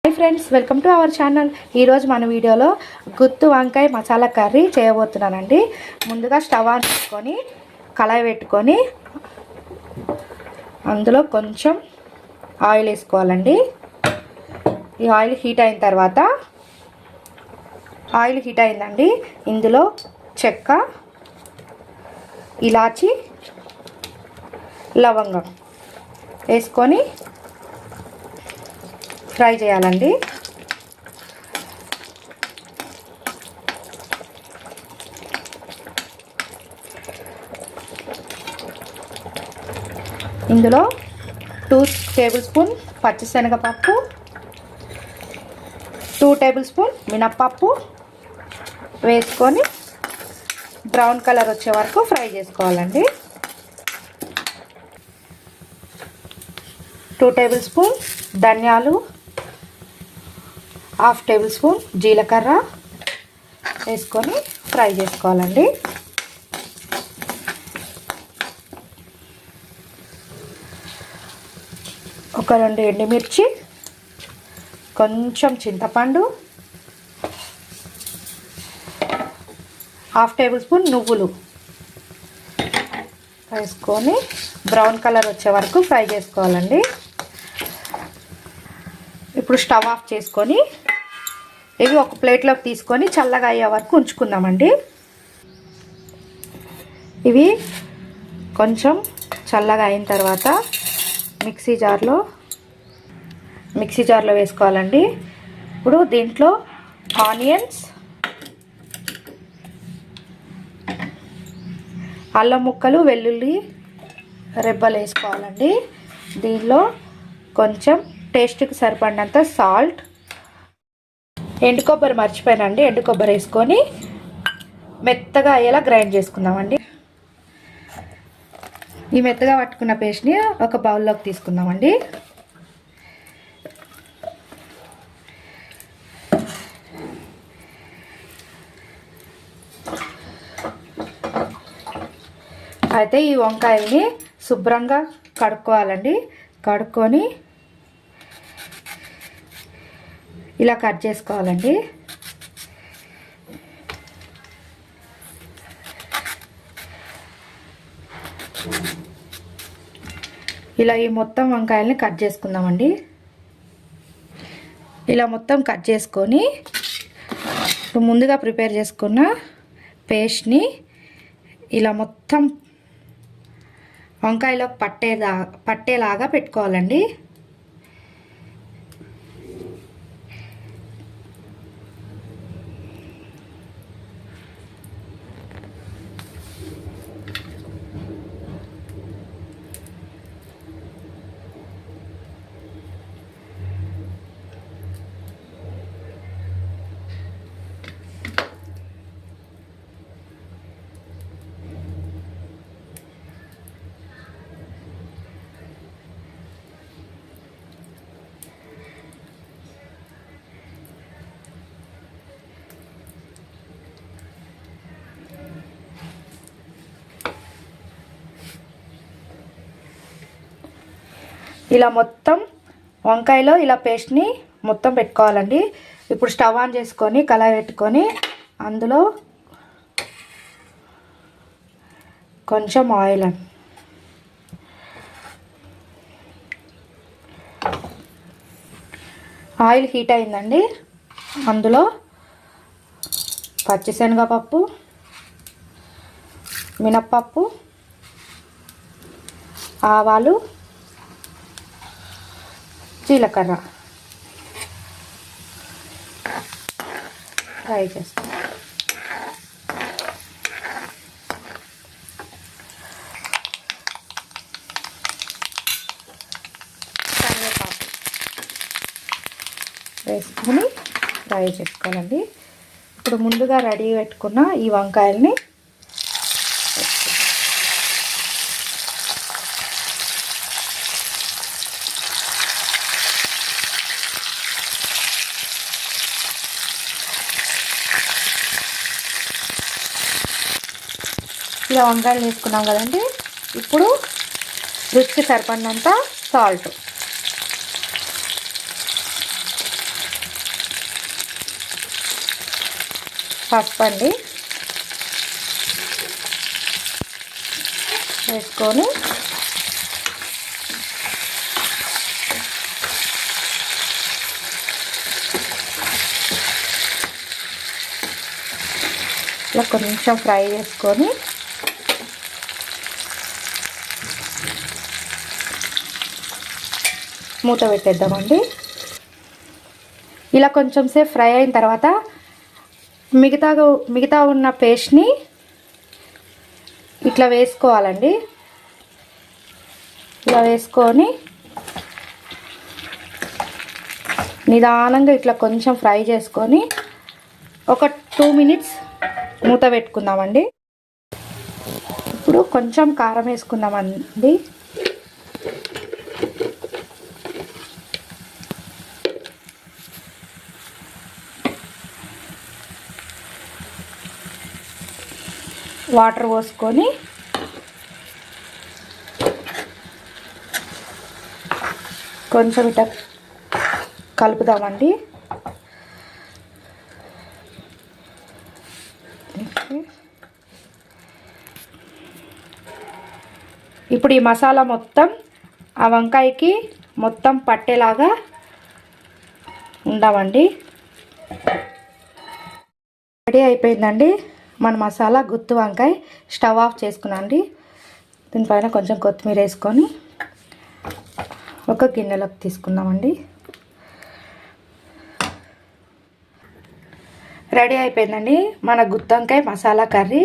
Hi friends, welcome to our channel. ఈరోజు మన వీడియోలో గుత్తు వంకాయ మసాలా కర్రీ చేయబోతున్నానండి. ముందుగా స్టవ్ ఆన్ చేసుకొని కళాయి పెట్టుకొని అందులో కొంచెం ఆయిల్ వేసుకోవాలండి. ఈ ఆయిల్ హీట్ అయిన తర్వాత ఆయిల్ హీట్ అయిందండి. ఇందులో చెక్క, ఇలాచి, లవంగం వేసుకొని ఫ్రై చేయాలండి. ఇందులో 2 టేబుల్ స్పూన్ పచ్చిశనగపప్పు, 2 టేబుల్ స్పూన్ మినప్పప్పు వేసుకొని బ్రౌన్ కలర్ వచ్చే వరకు ఫ్రై చేసుకోవాలండి. 2 టేబుల్ స్పూన్ ధనియాలు, 1/2 టేబుల్ స్పూన్ జీలకర్ర వేసుకొని ఫ్రై చేసుకోవాలండి. ఒక 2 ఎండుమిర్చి, కొంచెం చింతపండు, 1/2 టేబుల్ స్పూన్ నువ్వులు వేసుకొని బ్రౌన్ కలర్ వచ్చే వరకు ఫ్రై చేసుకోవాలండి. ఇప్పుడు స్టవ్ ఆఫ్ చేసుకొని ఇవి ఒక ప్లేట్లోకి తీసుకొని చల్లగా అయ్యే వరకు ఉంచుకుందామండి. ఇవి కొంచెం చల్లగా అయిన తర్వాత మిక్సీ జార్లో వేసుకోవాలండి. ఇప్పుడు దీంట్లో ఆనియన్స్, అల్లం ముక్కలు, వెల్లుల్లి రెబ్బలు వేసుకోవాలండి. దీనిలో కొంచెం టేస్ట్కి సరిపడినంత సాల్ట్, ఎండు కొబ్బరి మర్చిపోయానండి, ఎండు కొబ్బరి వేసుకొని మెత్తగా అయ్యేలా గ్రైండ్ చేసుకుందామండి. ఈ మెత్తగా పట్టుకున్న పేస్ట్ని ఒక బౌల్లోకి తీసుకుందామండి. అయితే ఈ వంకాయల్ని శుభ్రంగా కడుక్కోవాలండి. కడుక్కొని ఇలా కట్ చేసుకోవాలండి. ఇలా ఈ మొత్తం వంకాయల్ని కట్ చేసుకుందామండి. ఇలా మొత్తం కట్ చేసుకొని ముందుగా ప్రిపేర్ చేసుకున్న పేస్ట్ని ఇలా మొత్తం వంకాయలోకి పట్టేలాగా పెట్టుకోవాలండి. ఇలా మొత్తం వంకాయలో ఇలా పేస్ట్ని మొత్తం పెట్టుకోవాలండి. ఇప్పుడు స్టవ్ ఆన్ చేసుకొని కళాయి పెట్టుకొని అందులో కొంచెం ఆయిల్ హీట్ అయిందండి. అందులో పచ్చిశనగపప్పు, మినప్పప్పు, ఆవాలు, జీలకర్ర ఫ్రై చేస్తాం. కరివేపాకు వేసుకొని ఫ్రై చేసుకోవాలండి. ఇప్పుడు ముందుగా రెడీ పెట్టుకున్న ఈ వంకాయల్ని ఇలా వంకాయలు వేసుకున్నాం కదండి. ఇప్పుడు రుచికి సరిపడినంత సాల్ట్, పసుపు అండి వేసుకొని ఇలా కొంచెం ఫ్రై చేసుకొని మూత పెట్టేద్దామండి. ఇలా కొంచెం సేపు ఫ్రై అయిన తర్వాత మిగతా ఉన్న పేస్ట్ని ఇట్లా వేసుకోవాలండి. ఇలా వేసుకొని నిదానంగా ఇట్లా కొంచెం ఫ్రై చేసుకొని ఒక 2 మినిట్స్ మూత పెట్టుకుందామండి. ఇప్పుడు కొంచెం కారం వేసుకుందామండి. వాటర్ పోసుకొని కొంచెం ఇట్లా కలుపుదామండి. ఇప్పుడు ఈ మసాలా మొత్తం ఆ వంకాయకి మొత్తం పట్టేలాగా ఉండామండి. రెడీ అయిపోయిందండి మన మసాలా గుత్తి వంకాయ. స్టవ్ ఆఫ్ చేసుకున్నాండి. దీనిపైన కొంచెం కొత్తిమీర వేసుకొని ఒక గిన్నెలోకి తీసుకుందామండి. రెడీ అయిపోయిందండి మన గుత్తి వంకాయ మసాలా కర్రీ.